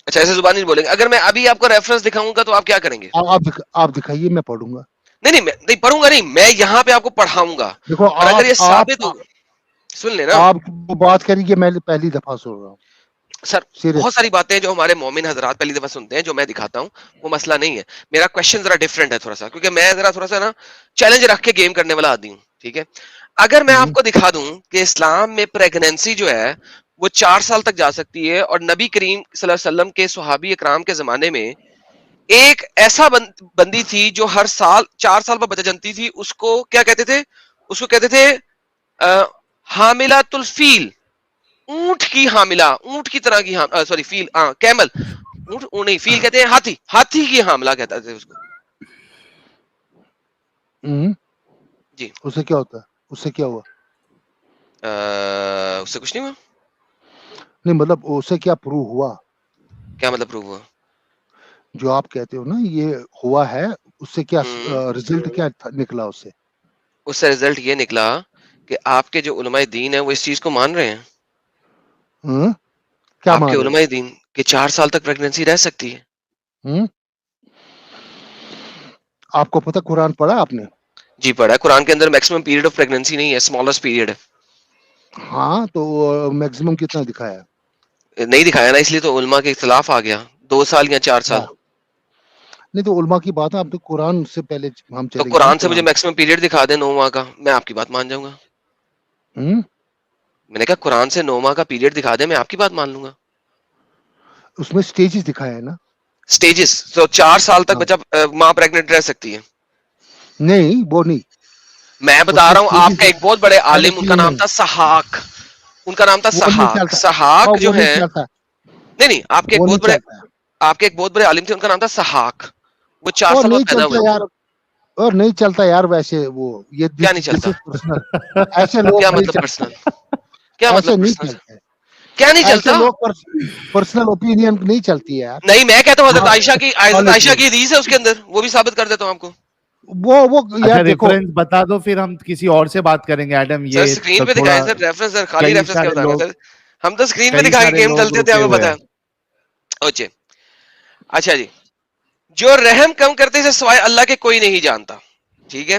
अच्छा, ऐसे ज़ुबानी नहीं बोलेंगे। अगर मैं अभी आपको रेफरेंस दिखाऊंगा तो आप क्या करेंगे? आप दिखाइए, मैं पढ़ूंगा। नहीं पढ़ूंगा नहीं, मैं यहाँ पे आपको पढ़ाऊंगा। देखो अगर ये साबित हो, सुन लेना, आप बात करिए, मैं पहली दफा सुन रहा हूँ सर। बहुत सारी बातें जो हमारे मोमिन हजरात पहली दफा सुनते हैं, जो मैं दिखाता हूँ, वो मसला नहीं है। मेरा क्वेश्चन जरा डिफरेंट है थोड़ा सा, क्योंकि मैं जरा थोड़ा सा ना चैलेंज रख के गेम करने वाला आदमी हूँ, ठीक है। अगर मैं आपको दिखा दूं कि इस्लाम में प्रेगनेंसी जो है वो 4 साल तक जा सकती है, और नबी करीम सल्लल्लाहु अलैहि वसल्लम के सुहाबी इकराम के जमाने में एक ऐसा बंदी थी जो हर साल 4 साल पर बच्चा जनती थी, उसको क्या कहते थे? उसको कहते थे हामिलातुल फील, ऊंट की हामिला, ऊंट की तरह की सॉरी फील, कैमल, ऊंट नहीं, फील कहते हैं हाथी की हामिला कहता थे उसको। जी, उससे क्या होता है? उससे क्या हुआ? उससे कुछ नहीं हुआ। नहीं मतलब उससे क्या प्रूव हुआ? क्या मतलब प्रूव हुआ? जो आप कहते हो ना ये हुआ है, उससे क्या रिजल्ट क्या निकला? उससे रिजल्ट ये निकला कि आपके जो उलमाए दीन है वो इस चीज को मान रहे हैं। क्या आपके उलमाए दीन कि 4 साल तक प्रेगनेंसी रह सकती है। आपको पता, कुरान पढ़ा आपने? जी पढ़ा है। कुरान के अंदर मैक्सिमम पीरियड ऑफ प्रेगनेंसी नहीं है, स्मॉलेस्ट पीरियड है। हाँ, तो मैक्सिमम कितना दिखाया? नहीं दिखाया ना, इसलिए तो उलमा के इख्तिलाफ आ गया, 2 साल या 4 साल। नहीं तो उलमा की बात है, अब तो कुरान से पहले हम चलेंगे। तो कुरान से मुझे मैक्सिमम पीरियड दिखा दे 9 माह का, मैं आपकी बात मान जाऊंगा। मैंने कहा कुरान से 9 माह का पीरियड दिखा दे, मैं आपकी बात मान लूंगा। उसमें स्टेजेस दिखाया है ना? स्टेजेस, तो 4 साल तक बच्चा माँ प्रेग्नेंट रह सकती है? नहीं, वो नहीं, मैं बता रहा हूँ। आपका एक बहुत बड़े आलिम, उनका नाम था सहाक, उनका नाम था सहाक। सहाक जो है, नहीं आपके एक बहुत बड़े आलिम थे, उनका नाम था सहाक। वो 4 साल बाद पैदा हुए यार। और नहीं चलता यार वैसे, वो ये क्या नहीं चलता? ऐसे लोग क्या मतलब पर्सनल? क्या मतलब नहीं चलता? क्या नहीं चलता? पर्सनल ओपिनियन नहीं चलती है यार। नहीं, मैं कहता हूँ हजरत आयशा की हदीस है उसके अंदर, वो भी साबित कर देता हूँ आपको। वो यार रेफरेंस बता दो, फिर हम किसी और से बात करेंगे। एडम ये सर स्क्रीन पे दिखाएं सर, रेफरेंस सर, खाली रेफरेंस क्या बताना सर, हम तो स्क्रीन पे दिखा के गेम चलते थे, हमें पता है। अच्छा जी, جو رحم کم کرتے سے سوائے اللہ کے کوئی نہیں جانتا. ٹھیک ہے,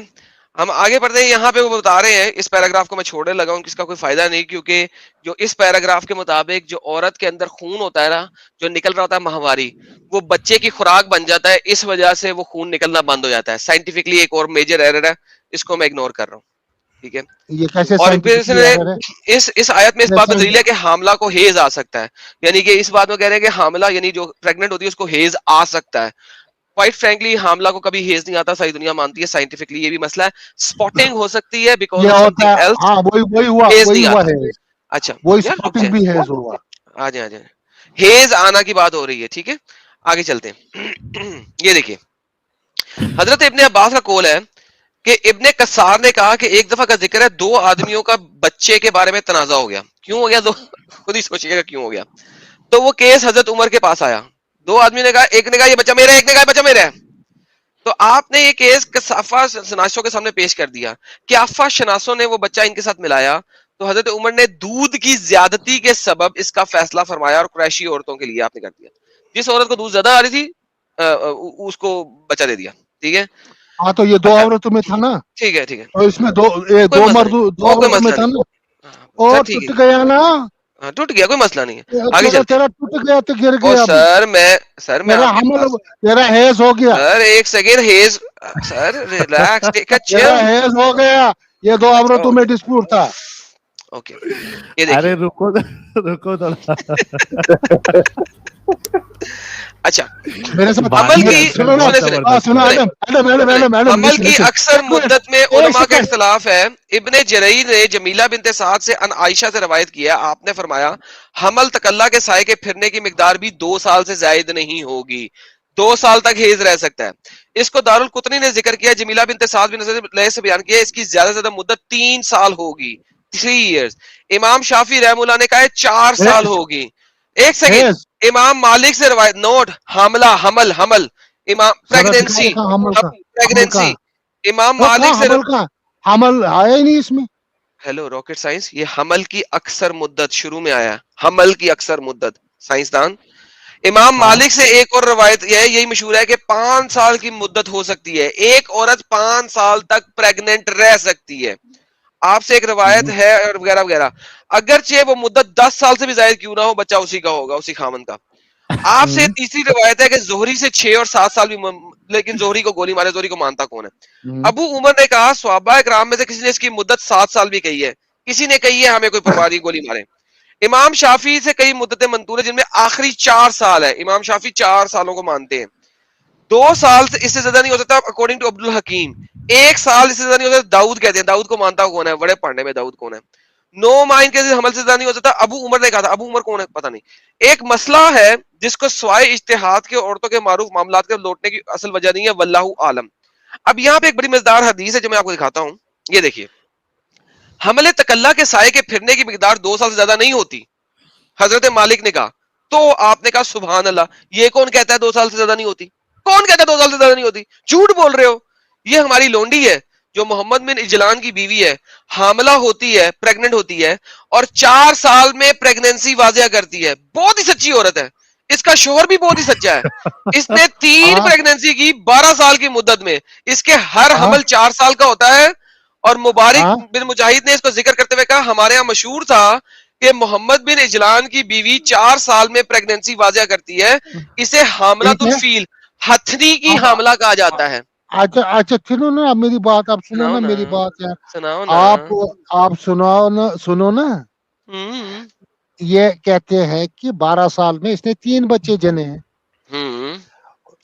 ہم آگے پڑھتے ہیں. یہاں پہ وہ بتا رہے ہیں, اس پیراگراف کو میں چھوڑنے لگا ہوں, اس کا کوئی فائدہ نہیں, کیونکہ جو اس پیراگراف کے مطابق جو عورت کے اندر خون ہوتا ہے نا, جو نکل رہا ہوتا ہے ماہواری, وہ بچے کی خوراک بن جاتا ہے, اس وجہ سے وہ خون نکلنا بند ہو جاتا ہے. سائنٹیفکلی ایک اور میجر ایرر ہے, اس کو میں اگنور کر رہا ہوں. ٹھیک ہے, یہ کیسے اور پھر اس scientifically error ہے؟ نے اس آیت میں اس بات پہ دلیل ہے کہ حاملہ کو ہیز آ سکتا ہے, یعنی کہ اس بات میں کہہ رہے ہیں کہ حاملہ یعنی جو پریگننٹ ہوتی ہے اس کو ہیز آ سکتا ہے. کوائٹ فرینکلی حاملہ کو کبھی ہیز نہیں آتا, ساری دنیا مانتی ہے, سائنٹیفکلی یہ بھی مسئلہ ہے. اسپاٹنگ ہو سکتی ہے بیکاز یہ آف ہوتا سم ہے, تھنگ ایلس, ہاں وہی ہوا ہیز وہی نہیں ہوا آتا. ہے, اچھا وہی یار رک اسپاٹنگ جائیں, بھی ہے ہوا. آ جائیں, ہیز آنا کی بات ہو رہی ہے. ٹھیک ہے, آگے چلتے ہیں. یہ دیکھیے, حضرت ابن عباس کا قول ہے کہ ابن قصار نے کہا کہ ایک دفعہ کا ذکر ہے, 2 آدمیوں کا بچے کے بارے میں تنازع ہو گیا. کیوں ہو گیا, خود ہی سوچیے گا کیوں ہو گیا. تو وہ کیس حضرت عمر کے پاس آیا. 2 آدمی نے کہا, ایک نے کہا یہ بچہ میرا ہے, ایک نے کہا بچہ میرا ہے. تو آپ نے یہ کیس کسافہ شناسوں کے سامنے پیش کر دیا. کیافہ شناسوں نے وہ بچہ ان کے ساتھ ملایا, تو حضرت عمر نے دودھ کی زیادتی کے سبب اس کا فیصلہ فرمایا, اور قریشی عورتوں کے لیے آپ نے کر دیا. جس عورت کو دودھ زیادہ آ رہی تھی اس کو بچہ دے دیا. ٹھیک ہے, ہاں تو یہ 2 اچھا عورتوں میں تھا نا, ٹھیک ہے, ٹھیک ہے, اور اس میں کوئی دو مسئلہ مرد نہیں, 2 وہ کوئی عورتوں میں مسئلہ تھا نہیں. نا, سر اور ٹھیک ٹوٹ ہے, گیا نا, ہاں ٹوٹ گیا, کوئی مسئلہ نہیں ہے. آگے تیرا چلتے ہیں. ٹوٹ گیا تو گر اور گیا ابھی, سر میں تیرا آپ کی حمل, بات, تیرا ہیز ہو گیا, سر ایک سیکنڈ, ہیز, سر ریلیکس, ٹیک اے تیرا چل. ہیز ہو گیا. یہ 2 اچھا عورتوں ہو میں گیا, ڈسپیوٹ تھا. اوکے. یہ دیکھیے, ارے رکو تھوڑا. اچھا, میرے ساتھ حمل بانی کی, آنسر سنو نا, بہت سنے زبردست سنو ہے. ایڈم حمل کی اکثر ایک منٹ, مدت میں ایک علماء کا سیکنڈ. اختلاف ہے. ابن جریر نے جمیلہ بنت سعد سے ان عائشہ سے روایت کیا, آپ نے فرمایا حمل تکلا کے سائے کے پھرنے کی مقدار بھی 2 سال سے زائد نہیں ہوگی. 2 سال تک ہیز رہ سکتا ہے. اس کو دارالقطنی نے ذکر کیا, جمیلہ بنت سعد بن نصر سے بیان کیا, اس کی زیادہ سے زیادہ مدت 3 سال ہوگی, 3 ایئرز. امام شافی رحم اللہ نے کہا ہے 4 سال ہوگی. ایک سیکنڈ, ہیز امام مالک سے روایت, نوٹ, حاملہ, حمل, امام ذرا دکھا پریگنینسی, دکھا حمل کا امام وہ مالک کہاں سے حمل کا, حمل آیا ہی نہیں اس میں. ہیلو راکٹ سائنس, یہ حمل کی اکثر مدت شروع میں آیا, حمل کی اکثر مدت, سائنسدان. امام ہاں مالک سے ایک اور روایت یہ ہے, یہی مشہور ہے کہ 5 سال کی مدت ہو سکتی ہے, ایک عورت 5 سال تک پریگننٹ رہ سکتی ہے. آپ سے ایک روایت ہے, اور وغیرہ وغیرہ. اگرچہ وہ مدت 10 سال سے بھی زائد کیوں نہ ہو, بچہ اسی کا ہوگا, اسی خامن کا. آپ سے تیسری روایت ہے کہ زہری سے 6 اور 7 سال بھی, لیکن زہری کو گولی مارے, زہری کو مانتا کون ہے. ابو عمر نے کہا صحابہ کرام میں سے کسی نے اس کی مدت 7 سال بھی کہی ہے, کسی نے کہی ہے ہمیں کوئی پرواہ نہیں, گولی مارے. امام شافی سے کئی مدتیں منقول ہیں جن میں آخری 4 سال ہے. امام شافی 4 سالوں کو مانتے ہیں. 2 سال سے اس سے زیادہ نہیں ہو سکتا اکارڈنگ ٹو عبد الحکیم. 1 سال اس سے زیادہ نہیں ہو سکتا, داؤد کہتے ہیں, داؤد کو مانتا کون ہے, بڑے پڑھنے میں داؤد کون ہے. 9 ماہ کے حمل سے زیادہ نہیں ہو سکتا, ابو عمر نے کہا تھا. ابو عمر کون ہے پتہ نہیں. ایک مسئلہ ہے جس کو سوائے اجتہاد کے عورتوں کے معروف معاملات کے لوٹنے کی اصل وجہ نہیں ہے, واللہ عالم. اب یہاں پہ ایک بڑی مزیدار حدیث ہے جو میں آپ کو دکھاتا ہوں. یہ دیکھیے, حمل تکلا کے سائے کے پھرنے کی مقدار 2 سال سے زیادہ نہیں ہوتی, حضرت مالک نے کہا. تو آپ نے کہا سبحان اللہ, یہ کون کہتا ہے 2 سال سے زیادہ نہیں ہوتی, کون کہتا ہے 2 سال سے زیادہ نہیں ہوتی, جھوٹ بول رہے ہو. یہ ہماری لونڈی ہے جو محمد بن اجلان کی بیوی ہے, حاملہ ہوتی ہے, پریگننٹ ہوتی ہے, اور 4 سال میں پریگننسی واضح کرتی ہے. بہت ہی سچی عورت ہے, اس کا شوہر بھی بہت ہی سچا ہے. اس نے 3 ہاں پریگننسی کی 12 سال کی مدت میں, اس کے ہر ہاں حمل 4 سال کا ہوتا ہے. اور مبارک ہاں بن مجاہد نے اس کو ذکر کرتے ہوئے کہا ہمارے ہاں مشہور تھا کہ محمد بن اجلان کی بیوی 4 سال میں پریگننسی واضح کرتی ہے, اسے حاملہ ٹھیک ہے. الفیل, ہتھنی کی اب حاملہ کہا جاتا ہے. اچھا اچھا سنو نا, اب میری بات, آپ سنو سناؤ نا نا, میری بات یار. سناؤ نا. آپ سناؤ نا, سنو نا. ہوں یہ کہتے ہیں کہ 12 سال میں اس نے 3 بچے جنے ہیں.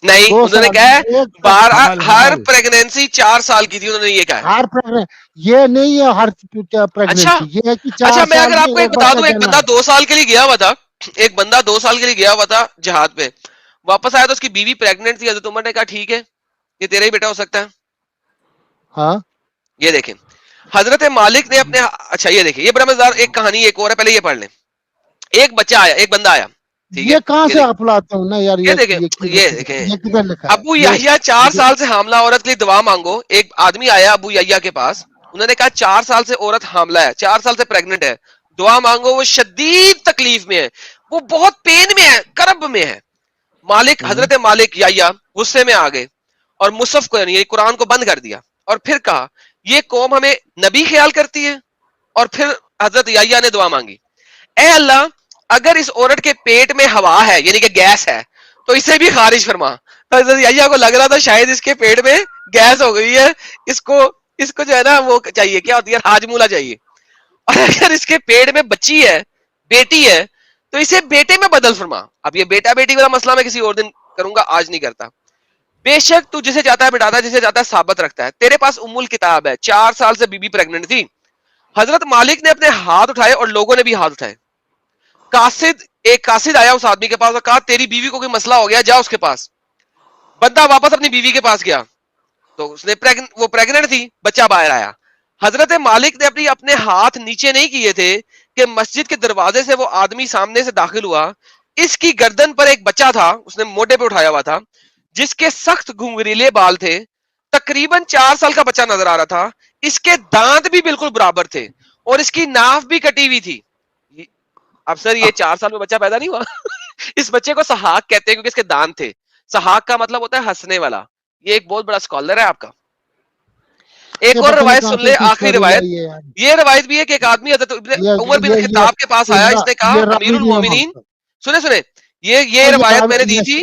نہیں, 2 انہوں نے سال کہا ہے میں ایک 12, ہر حمل پریگننسی 4 سال کی تھی, انہوں نے یہ کہا ہے. ہر یہ نہیں ہے ہر اچھا پریگننسی, یہ ہے کہ اچھا, 4 میں سال اگر آپ میں کو ایک ایک بتا بچہ دوں, ایک جنا بندہ ہے. 2 سال کے لیے گیا ہوا تھا, ایک بندہ 2 سال کے لیے گیا ہوا تھا جہاد پہ, واپس آیا تو اس کی بیوی پریگننٹ تھی. حضرت عمر نے کہا ٹھیک ہے, یہ تیرا ہی بیٹا ہو سکتا ہے. ہاں یہ دیکھیں, حضرت مالک نے اپنے, اچھا یہ دیکھیں, یہ بڑا مزیدار ایک کہانی ایک اور ہے, پہلے یہ پڑھ لیں. ایک بچہ آیا, ایک بندہ آیا, ٹھیک ہے, یہ کہاں یہ سے دیکھیں, آپ لاتے ہو نا یار, یہ دیکھیں, یہ دیکھیں, یہ کدھر لکھا ہے ابو یہ یحییٰ 4 سال سے حاملہ عورت کے لیے دعا مانگو. ایک آدمی آیا ابو یحییٰ کے پاس, انہوں نے کہا 4 سال سے عورت حاملہ ہے, 4 سال سے پریگننٹ ہے, دعا مانگو, وہ شدید تکلیف میں ہے, وہ بہت پین میں ہے, کرب میں ہے. مالک, حضرت مالک یحییٰ غصے میں آ گئے اور مصحف کو یعنی قرآن کو بند کر دیا, اور پھر کہا یہ قوم ہمیں نبی خیال کرتی ہے. اور پھر حضرت یحییٰ نے دعا مانگی, اے اللہ اگر اس عورت کے پیٹ میں ہوا ہے یعنی کہ گیس ہے تو اسے بھی خارج فرما. حضرت یحییٰ کو لگ رہا تھا شاید اس کے پیٹ میں گیس ہو گئی ہے, اس کو جو ہے نا وہ چاہیے, کیا ہوتی ہے, ہاجمولا چاہیے. اور اگر اس کے پیٹ میں بچی ہے, بیٹی ہے, تو اسے بیٹے میں بدل فرما. اب یہ بیٹا بیٹی والا مسئلہ میں کسی اور دن کروں گا, آج نہیں کرتا. بے شک تو جسے چاہتا ہے بٹاتا ہے, جسے چاہتا ہے ثابت رکھتا ہے. تیرے پاس ام الکتاب ہے, 4 سال سے بی بی پریگننٹ تھی. حضرت مالک نے اپنے ہاتھ اٹھائے اور لوگوں نے بھی ہاتھ اٹھائے. ایک قاصد آیا اس آدمی کے پاس اور کہا تیری بیوی کو کوئی مسئلہ ہو گیا, جا اس کے پاس. بندہ واپس اپنی بیوی کے پاس گیا تو اس نے وہ پریگننٹ تھی, بچہ باہر آیا. حضرت مالک نے اپنے ہاتھ نیچے نہیں کیے تھے کہ مسجد کے دروازے سے وہ آدمی سامنے سے داخل ہوا. اس کی گردن پر ایک بچہ تھا, اس نے موڈے پہ اٹھایا ہوا تھا, جس کے سخت گھنگریلے بال تھے. تقریباً 4 سال کا بچہ نظر آ رہا تھا. اس کے دانت بھی بالکل برابر تھے اور اس کی ناف بھی کٹی ہوئی تھی. اب سر یہ 4 سال میں بچہ پیدا نہیں ہوا. اس بچے کو سحاق کہتے ہیں کیونکہ اس کے دانت تھے. سحاق کا مطلب ہوتا ہے ہنسنے والا. یہ ایک بہت بڑا اسکالر ہے آپ کا. ایک اور روایت سن لے, آخری روایت. یہ روایت بھی ہے کہ ایک آدمی حضرت عمر بن خطاب کے پاس آیا, اس نے کہا امیر المومنین, سنے یہ روایت میں نے دی تھی,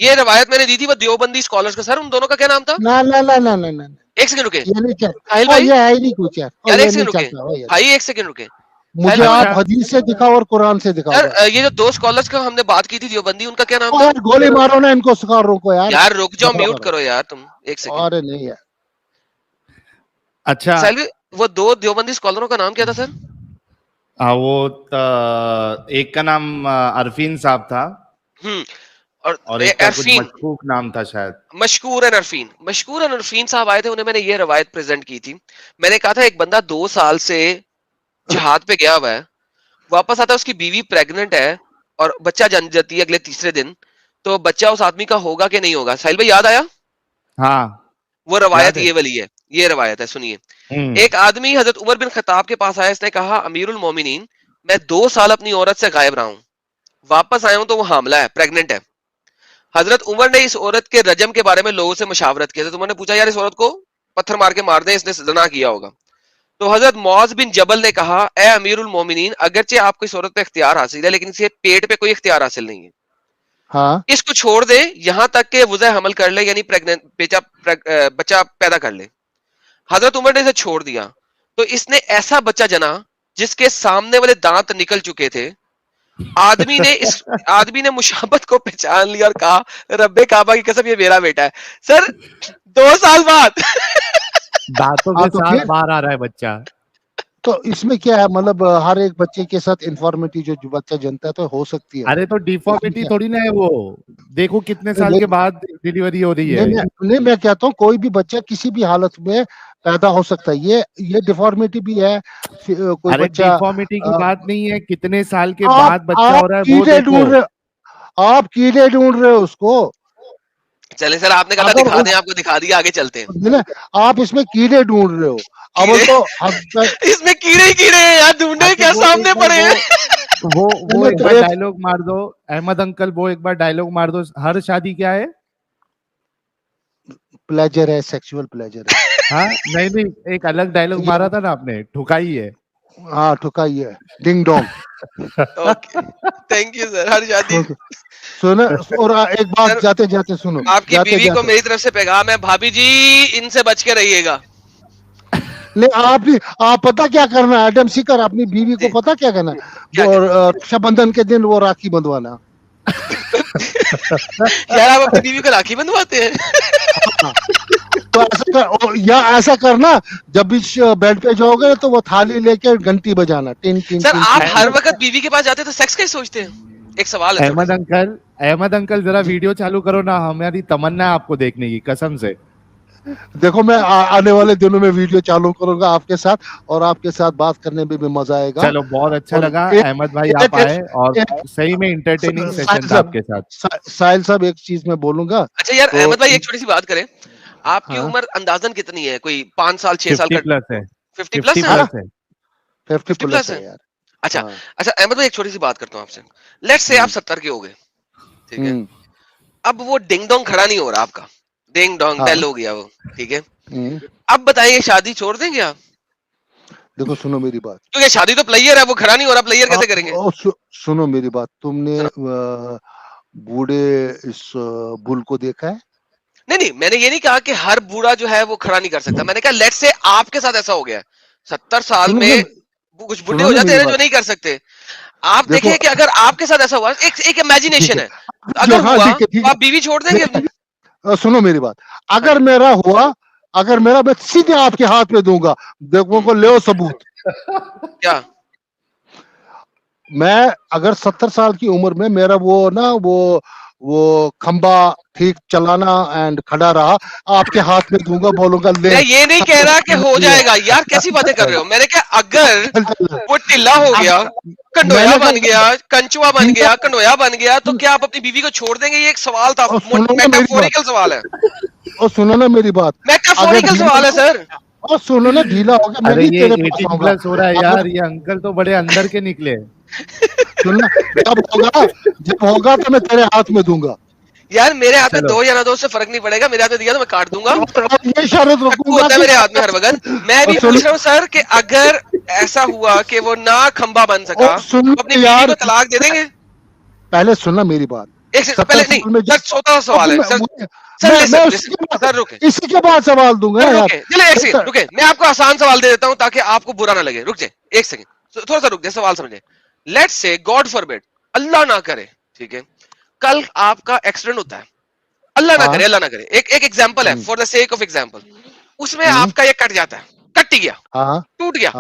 یہ روایت میں نے دی تھی وہ دیوبندی اسکالرز کا. سر ان دونوں کا کیا نام تھا؟ ایک سیکنڈ رکے ساحل بھائی, یار ایک سیکنڈ رکے بھائی, ایک سیکنڈ رکے. مجھے آپ حدیث سے دکھاؤ اور قرآن سے دکھاؤ. سر یہ جو 2 اسکالرز کا ہم نے بات کی تھی دیوبندی, ان کا کیا نام تھا؟ گولی مارو نا ان کو, اسکالروں کو. یار رک جاؤ, میوٹ کرو یار تم ایک سیکنڈ. ارے نہیں یار. اچھا وہ 2 دیوبندی اسکالروں کا نام کیا تھا سر؟ وہ ایک کا نام عرفین صاحب تھا اور ایک کا کچھ مشکوک نام تھا شاید, مشکور عرفین صاحب آئے تھے. انہیں میں نے یہ روایت پریزنٹ کی تھی. میں نے کہا تھا ایک بندہ 2 سال سے جہاد پہ گیا ہوا ہے, واپس آتا ہے, اس کی بیوی پریگننٹ ہے اور بچہ جن جاتی ہے اگلے تیسرے دن, تو بچہ اس آدمی کا ہوگا کہ نہیں ہوگا؟ ساحل بھائی یاد آیا؟ ہاں وہ روایت یہ والی ہے, یہ روایت ہے, سنیے. ایک آدمی حضرت عمر بن خطاب کے پاس آیا, اس نے کہا امیر المومنین میں 2 سال اپنی عورت سے غائب رہا ہوں, واپس آیا ہوں تو وہ حاملہ ہے, پریگننٹ ہے. حضرت عمر نے اس عورت کے رجم کے بارے میں لوگوں سے مشاورت کی. حضرت عمر نے پوچھا یار اس عورت کو پتھر مار کے مار دیں, اس نے زنا کیا ہوگا. تو حضرت معاذ بن جبل نے کہا اے امیر المومنین اگرچہ آپ کو اس عورت پہ اختیار حاصل ہے لیکن اسے پیٹ پہ کوئی اختیار حاصل نہیں ہے, اس کو چھوڑ دے یہاں تک کہ وضع حمل کر لے, یعنی بچہ پیدا کر لے. حضرت عمر نے اسے چھوڑ دیا تو اس نے ایسا بچہ جنا جس کے سامنے والے دانت نکل چکے تھے. آدمی نے مشابت کو پہچان لیا اور کہا رب کعبہ کی قسم یہ میرا بیٹا ہے. سر 2 سال بعد دانتوں کے ساتھ باہر آ رہا ہے بچہ. تو اس میں کیا ہے, مطلب ہر ایک بچے کے ساتھ انفارمیٹی جو بچہ جنتا ہے تو ہو سکتی ہے. ارے تو ڈیفارمیٹی تھوڑی نہ ہے, وہ دیکھو کتنے سال کے بعد ڈیلیوری ہو رہی ہے. نہیں میں کہتا ہوں کوئی بھی بچہ کسی بھی حالت میں پیدا ہو سکتا ہے. یہ ڈیفارمیٹی بھی ہے. کوئی بچہ ڈیفارمیٹی کی بات نہیں ہے, کتنے سال کے بعد بچہ ہو رہا ہے وہ دیکھو. آپ کیڑے ڈھونڈ رہے ہو اس کو. چلے سر آپ نے کہا دکھا دیں, آپ کو دکھا دیا, آگے چلتے ہیں. آپ اس میں کیڑے ڈھونڈ رہے ہو. اس میں کیڑے ہی کیڑے ہیں یار, ڈھونڈے کیا سامنے پڑے ہیں. وہ ایک بار ڈائلوگ مار دو احمد انکل, وہ ایک بار ڈائلوگ مار دو, ہر شادی کیا ہے؟ پلیجر ہے, سیکسول پلیجر ہے. ہاں نہیں ایک الگ ڈائلوگ مارا تھا نا آپ نے, ٹھکائی ہے. ہاں ٹھکائی ہے, ding dong. Thank you sir. ہر شادی سنو, اور ایک بات جاتے جاتے سنو, آپ کی بیوی کو میری طرف سے پیغام ہے, بھابھی جی ان سے بچ کے رہیے گا. آپ پتا کیا کرنا ہے, ایڈم سیکر اپنی بیوی کو پتا کیا کرنا ہے, رکشا بندھن کے دن وہ راکھی بندھوانا. یار آپ اپنی بیوی کو راکھی بندھواتے ہیں؟ تو ایسا کرنا, جب بھی بیڈ پہ جاؤ گے تو وہ تھالی لے کے گھنٹی بجانا. سر آپ ہر وقت بیوی کے پاس جاتے تو سیکس کا ہی سوچتے ہیں؟ ایک سوال ہے. احمد انکل ذرا ویڈیو چالو کرو نا, ہماری تمنا ہے آپ کو دیکھنے کی, قسم سے. دیکھو میں آنے والے دنوں میں ویڈیو چالو کروں گا آپ کے ساتھ, اور آپ کے ساتھ بات کرنے میں بھی مزہ آئے گا. چلو بہت اچھا لگا احمد بھائی آپ آئے, اور صحیح میں انٹرٹیننگ سیشن تھا آپ کے ساتھ. ساحل صاحب ایک چیز میں بولوں گا. اچھا یار احمد بھائی ایک چھوٹی سی بات کریں, آپ کی عمر اندازن کتنی ہے؟ کوئی 5 سال 6 سال کا 50 پلس ہے. 50 پلس ہے یار. اچھا احمد بھائی ایک چھوٹی سی بات کرتا ہوں آپ سے. لیٹس سے آپ 70 کے ہو گئے, ٹھیک ہے, अब वो डिंग डोंग खड़ा नहीं हो रहा आपका, डिंग डोंग डेल हो गया वो, ठीक है। अब बताइए शादी छोड़ देंगे आप? देखो सुनो मेरी बात, क्योंकि शादी तो प्लेयर है, वो खड़ा नहीं हो रहा, प्लेयर कैसे करेंगे? सुनो मेरी बात, तुमने बूढ़े इस बुल को देखा है? नहीं, मैंने ये नहीं कहा कि हर बूढ़ा जो है वो खड़ा नहीं कर सकता, मैंने कहा लेट्स से आपके साथ ऐसा हो गया 70 साल में कुछ बुढ़े हो जाते हैं जो नहीं कर सकते। आप देखिए कि अगर आपके साथ ऐसा हुआ, एक इमेजिनेशन है, अगर हुआ तो आप बीवी छोड़ देंगे अपनी? सुनो मेरी बात, अगर मेरा हुआ, अगर मेरा, मैं सीधे आपके हाथ में दूंगा, देखो को ले सबूत। क्या? मैं अगर 70 साल की उम्र में मेरा वो खंबा ठीक चलाना एंड खड़ा रहा, आपके हाथ में दूंगा, बोलूंगा ले। मैं ये नहीं कह रहा कि हो जाएगा यार, कैसी बातें कर रहे हो। मैंने कहा अगर वो टिल्ला हो गया, कंडोया बन गया, कंचुआ बन गया, कंडोया बन गया, तो क्या आप अपनी बीवी को छोड़ देंगे? ये एक सवाल था, मेटाफोरिकल सवाल है। और सुनो ना मेरी बात, मेटाफोरिकल सवाल है सर। और सुनो ना, ढीला हो गया, अरे ये 18 प्लस हो रहा है यार, ये अंकल तो बड़े अंदर के निकले। सुनना, जब होगा तो मैं तेरे हाथ में दूंगा यार। मेरे हाथ में दो या ना दो से फर्क नहीं पड़ेगा, मेरे हाथ में दिया तो मैं काट दूंगा। ये शर्त रखूंगा होता है मेरे हाथ में हर वक्त। मैं भी पूछ रहा हूँ सर कि अगर ऐसा हुआ कि वो ना खंबा बन सका, तो अपनी बीवी को तलाक दे देंगे? पहले सुनना मेरी बात, एक पहले नहीं, छोटा सवाल है सर। सर रुके, इसी के बाद सवाल दूंगा यार। चलिए एक सेकंड रुके, मैं आपको आसान सवाल दे देता हूँ ताकि आपको बुरा ना लगे। रुक जाए एक सेकंड, थोड़ा सा रुक जाए, सवाल समझे। लेट्स से गॉड फॉरबिड, अल्लाह ना करे, ठीक है, कल आपका एक्सीडेंट होता है, अल्लाह ना करे, अल्लाह ना करे, एक एग्जांपल है, for the sake of example, उसमें आपका ये कट जाता है, कट गया, टूट गया,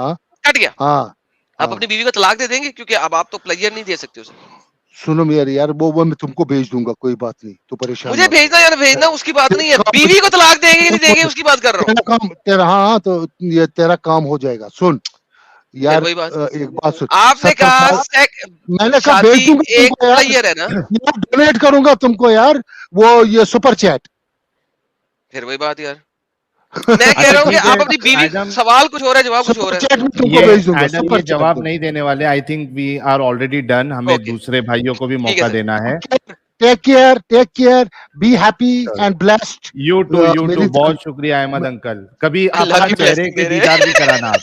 कट गया, आप अपनी बीवी को तलाक दे देंगे? क्योंकि अब आप तो प्लेयर नहीं दे सकते उसे। सुनो मेरे यार, वो मैं तुमको भेज दूंगा, कोई बात नहीं, तो परेशान मुझे भेजना या भेजना उसकी बात नहीं है, बीवी को तलाक देंगे कि नहीं देंगे उसकी बात कर रहा हूँ। तेरा हाँ, तो ये तेरा काम हो जाएगा। सुन यार, एक बात सुन, आपने कहा मैंने कहा भेज दूंगा एक प्लेयर है ना, डोनेट करूंगा तुमको यार, वो ये सुपर चैट। फिर वही बात यार, मैं कह रहा हूँ कि आप अपनी बीवी, सवाल कुछ हो रहा है, जवाब कुछ हो रहा है। ये जवाब नहीं देने वाले, I think we are already done, हमें दूसरे भाइयों को भी मौका देना है। Take care, be happy and blessed. You too बहुत शुक्रिया अहमद अंकल, कभी अपना चेहरे के दीदार भी कराना आप।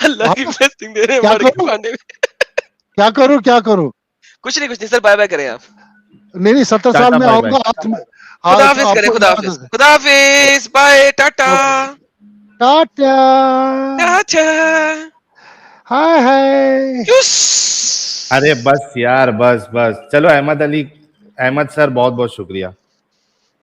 अल्लाह की ब्लेसिंग दे रहे हैं। क्या करूं? कुछ नहीं सर, बाय बाय करें आप। नहीं 70 साल में आऊंगा, खुदाफिज करें, खुदाफिज, बाय, टाटा टाटा, हाय। अरे बस यार, बस चलो। अहमद सर बहुत बहुत शुक्रिया।